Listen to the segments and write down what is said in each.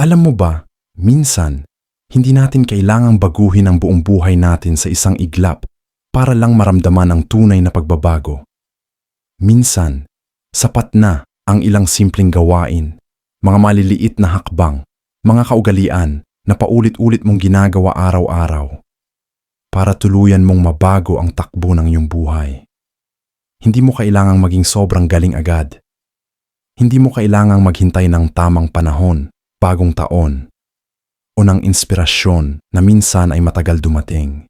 Alam mo ba, minsan, hindi natin kailangang baguhin ang buong buhay natin sa isang iglap para lang maramdaman ang tunay na pagbabago. Minsan, sapat na ang ilang simpleng gawain, mga maliliit na hakbang, mga kaugalian na paulit-ulit mong ginagawa araw-araw para tuluyan mong mabago ang takbo ng iyong buhay. Hindi mo kailangang maging sobrang galing agad. Hindi mo kailangang maghintay ng tamang panahon, bagong taon, o ng inspirasyon na minsan ay matagal dumating.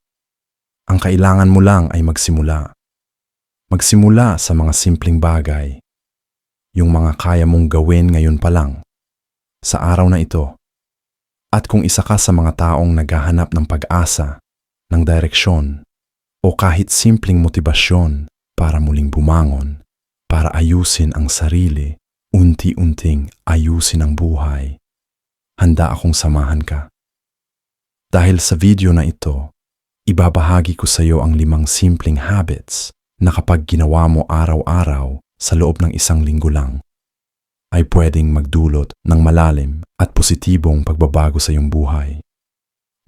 Ang kailangan mo lang ay magsimula. Magsimula sa mga simpleng bagay. Yung mga kaya mong gawin ngayon pa lang, sa araw na ito. At kung isa ka sa mga taong naghahanap ng pag-asa, ng direksyon, o kahit simpleng motibasyon para muling bumangon, para ayusin ang sarili, unti-unting ayusin ang buhay, handa akong samahan ka. Dahil sa video na ito, ibabahagi ko sa iyo ang 5 simpleng habits na kapag ginawa mo araw-araw sa loob ng isang linggo lang, ay pwedeng magdulot ng malalim at positibong pagbabago sa iyong buhay.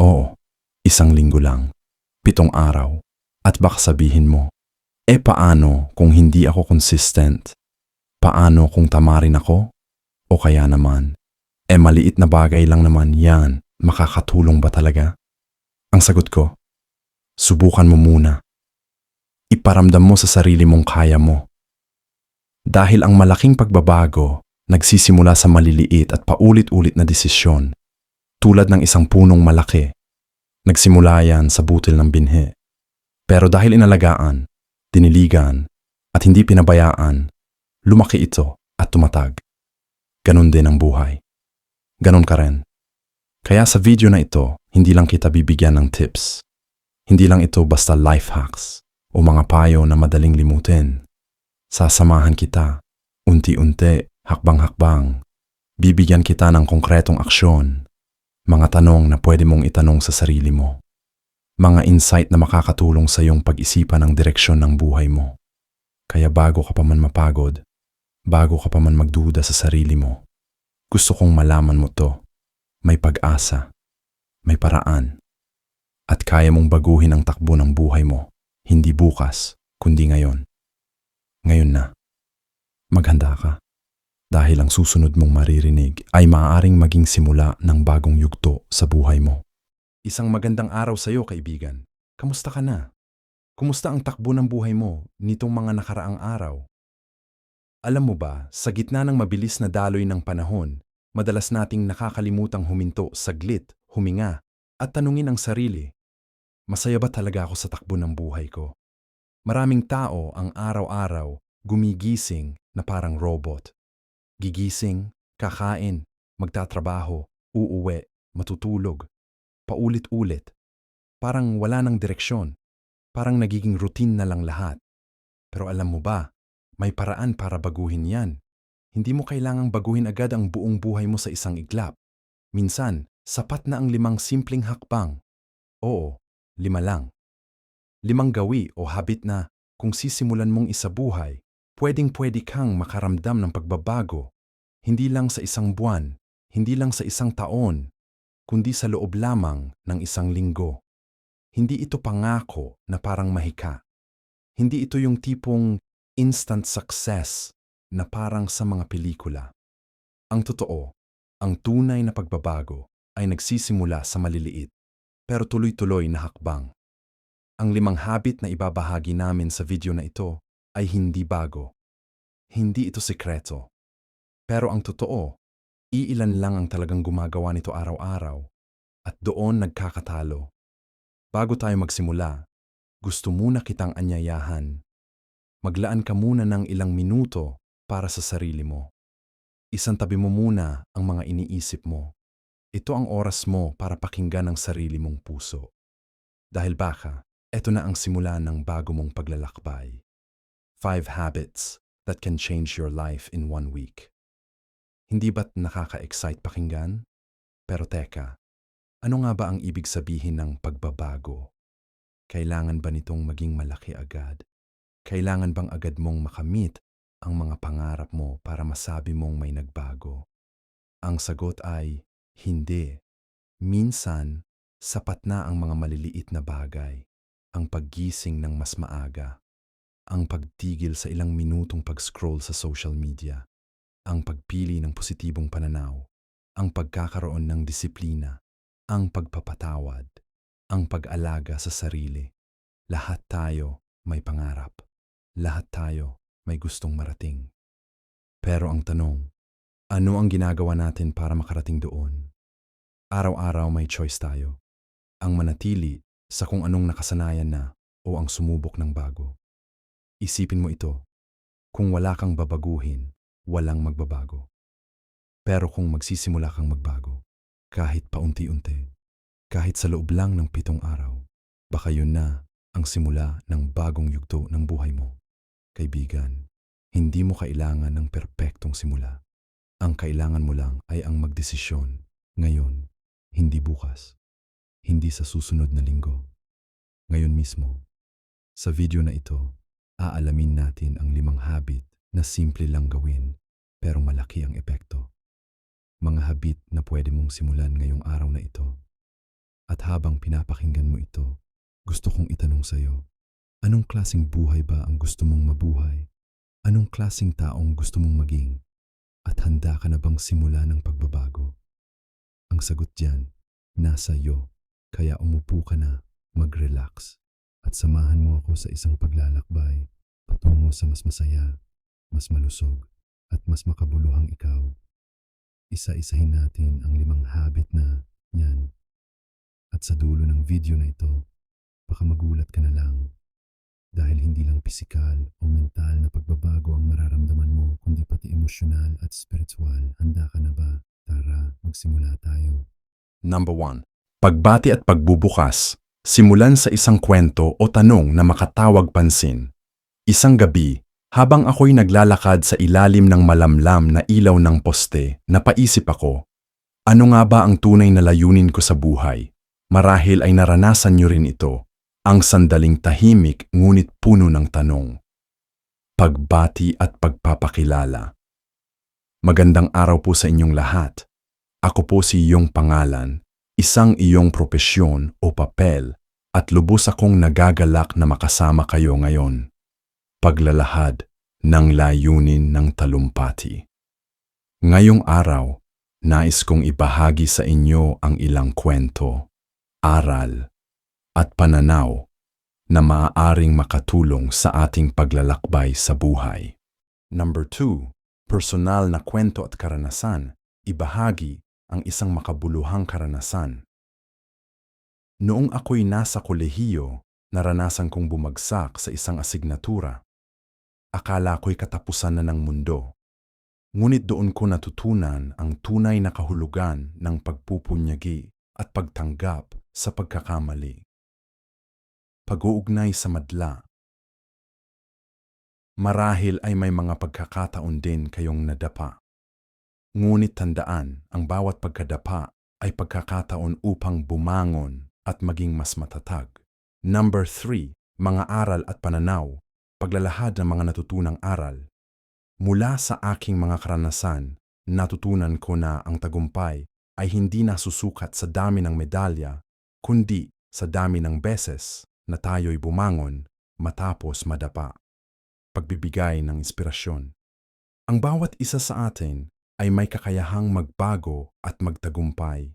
Oo, isang linggo lang, 7 araw, at baka sabihin mo, paano kung hindi ako consistent? Paano kung tamarin ako? O kaya naman, maliit na bagay lang naman yan, makakatulong ba talaga? Ang sagot ko, subukan mo muna. Iparamdam mo sa sarili mong kaya mo. Dahil ang malaking pagbabago nagsisimula sa maliliit at paulit-ulit na desisyon, tulad ng isang punong malaki. Nagsimula yan sa butil ng binhi. Pero dahil inalagaan, diniligan, at hindi pinabayaan, lumaki ito at tumatag. Ganon din ang buhay. Ganon ka rin. Kaya sa video na ito, hindi lang kita bibigyan ng tips. Hindi lang ito basta life hacks o mga payo na madaling limutin. Sasamahan kita, unti-unti, hakbang-hakbang. Bibigyan kita ng konkretong aksyon. Mga tanong na pwede mong itanong sa sarili mo. Mga insight na makakatulong sa iyong pag-isipan ang direksyon ng buhay mo. Kaya bago ka pa man mapagod, bago ka pa man magduda sa sarili mo, gusto kong malaman mo to. May pag-asa, may paraan, at kaya mong baguhin ang takbo ng buhay mo, hindi bukas, kundi ngayon. Ngayon na. Maghanda ka. Dahil ang susunod mong maririnig ay maaaring maging simula ng bagong yugto sa buhay mo. Isang magandang araw sa iyo, kaibigan. Kamusta ka na? Kumusta ang takbo ng buhay mo nitong mga nakaraang araw? Alam mo ba, sa gitna ng mabilis na daloy ng panahon, madalas nating nakakalimutang huminto, saglit, huminga, at tanungin ang sarili, masaya ba talaga ako sa takbo ng buhay ko? Maraming tao ang araw-araw gumigising na parang robot. Gigising, kakain, magtatrabaho, uuwi, matutulog. Paulit-ulit. Parang wala ng direksyon. Parang nagiging routine na lang lahat. Pero alam mo ba, may paraan para baguhin yan. Hindi mo kailangang baguhin agad ang buong buhay mo sa isang iglap. Minsan, sapat na ang 5 simpleng hakbang. Oo, 5 lang. 5 gawi o habit na kung sisimulan mong isabuhay, pwedeng-pwede kang makaramdam ng pagbabago. Hindi lang sa isang buwan, hindi lang sa isang taon, kundi sa loob lamang ng isang linggo. Hindi ito pangako na parang mahika. Hindi ito yung tipong instant success na parang sa mga pelikula. Ang totoo, ang tunay na pagbabago ay nagsisimula sa maliliit, pero tuloy-tuloy na hakbang. Ang 5 habit na ibabahagi namin sa video na ito ay hindi bago. Hindi ito sekreto. Pero ang totoo, iilan lang ang talagang gumagawa nito araw-araw at doon nagkakatalo. Bago tayo magsimula, gusto muna kitang anyayahan. Maglaan ka muna ng ilang minuto para sa sarili mo. Isantabi mo muna ang mga iniisip mo. Ito ang oras mo para pakinggan ang sarili mong puso. Dahil baka, ito na ang simula ng bago mong paglalakbay. 5 habits that can change your life in 1 week. Hindi ba't nakaka-excite pakinggan? Pero teka, ano nga ba ang ibig sabihin ng pagbabago? Kailangan ba nitong maging malaki agad? Kailangan bang agad mong makamit ang mga pangarap mo para masabi mong may nagbago? Ang sagot ay Hindi. Minsan, sapat na ang mga maliliit na bagay. Ang paggising ng mas maaga. Ang pagtigil sa ilang minutong pag-scroll sa social media. Ang pagpili ng positibong pananaw. Ang pagkakaroon ng disiplina. Ang pagpapatawad. Ang pag-alaga sa sarili. Lahat tayo may pangarap. Lahat tayo may gustong marating. Pero ang tanong, ano ang ginagawa natin para makarating doon? Araw-araw may choice tayo. Ang manatili sa kung anong nakasanayan na o ang sumubok ng bago. Isipin mo ito, kung wala kang babaguhin, walang magbabago. Pero kung magsisimula kang magbago, kahit paunti-unti, kahit sa loob lang ng 7 araw, baka yun na ang simula ng bagong yugto ng buhay mo. Kaibigan, hindi mo kailangan ng perpektong simula. Ang kailangan mo lang ay ang magdesisyon ngayon, hindi bukas, hindi sa susunod na linggo. Ngayon mismo, sa video na ito, aalamin natin ang 5 habit na simple lang gawin pero malaki ang epekto. Mga habit na pwede mong simulan ngayong araw na ito. At habang pinapakinggan mo ito, gusto kong itanong sa'yo, anong klaseng buhay ba ang gusto mong mabuhay? Anong klaseng taong gusto mong maging? At handa ka na bang simula ng pagbabago? Ang sagot diyan, nasa iyo. Kaya umupo ka na, mag-relax. At samahan mo ako sa isang paglalakbay patungo sa mas masaya, mas malusog, at mas makabuluhang ikaw. Isa-isahin natin ang 5 habit na yan. At sa dulo ng video na ito, baka magulat ka na lang. Dahil hindi lang pisikal o mental na pagbabago ang mararamdaman mo, kundi pati emosyonal at spiritual. Handa ka na ba? Tara, magsimula tayo. Number 1. Pagbati at pagbubukas. Simulan sa isang kwento o tanong na makatawag pansin. Isang gabi, habang ako'y naglalakad sa ilalim ng malamlam na ilaw ng poste, napaisip ako, ano nga ba ang tunay na layunin ko sa buhay? Marahil ay naranasan niyo rin ito. Ang sandaling tahimik ngunit puno ng tanong. Pagbati at pagpapakilala. Magandang araw po sa inyong lahat. Ako po si iyong pangalan, isang iyong propesyon o papel, at lubos akong nagagalak na makasama kayo ngayon. Paglalahad ng layunin ng talumpati. Ngayong araw, nais kong ibahagi sa inyo ang ilang kwento, aral, at pananaw na maaaring makatulong sa ating paglalakbay sa buhay. Number 2. Personal na kwento at karanasan. Ibahagi ang isang makabuluhang karanasan. Noong ako'y nasa kolehiyo, naranasan kong bumagsak sa isang asignatura. Akala ko'y katapusan na ng mundo. Ngunit doon ko natutunan ang tunay na kahulugan ng pagpupunyagi at pagtanggap sa pagkakamali. Pag-uugnay sa madla. Marahil ay may mga pagkakataon din kayong nadapa. Ngunit tandaan, ang bawat pagkadapa ay pagkakataon upang bumangon at maging mas matatag. Number 3. Mga aral at pananaw. Paglalahad ng mga natutunang aral. Mula sa aking mga karanasan, natutunan ko na ang tagumpay ay hindi nasusukat sa dami ng medalya, kundi sa dami ng beses na tayo'y bumangon matapos madapa. Pagbibigay ng inspirasyon. Ang bawat isa sa atin ay may kakayahang magbago at magtagumpay.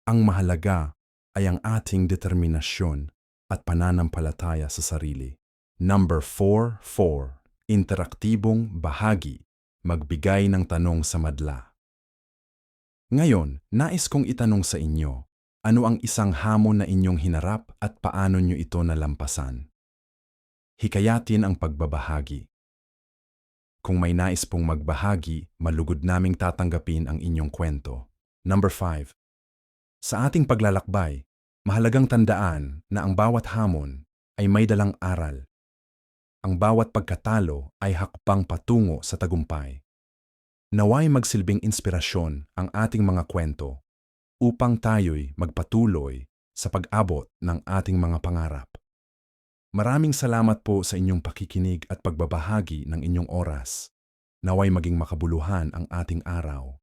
Ang mahalaga ay ang ating determinasyon at pananampalataya sa sarili. Number 4. Interaktibong bahagi. Magbigay ng tanong sa madla. Ngayon, nais kong itanong sa inyo, ano ang isang hamon na inyong hinarap at paano nyo ito nalampasan? Hikayatin ang pagbabahagi. Kung may nais pong magbahagi, malugod naming tatanggapin ang inyong kwento. Number 5. Sa ating paglalakbay, mahalagang tandaan na ang bawat hamon ay may dalang aral. Ang bawat pagkatalo ay hakbang patungo sa tagumpay. Naway magsilbing inspirasyon ang ating mga kwento upang tayo'y magpatuloy sa pag-abot ng ating mga pangarap. Maraming salamat po sa inyong pakikinig at pagbabahagi ng inyong oras. Naway maging makabuluhan ang ating araw.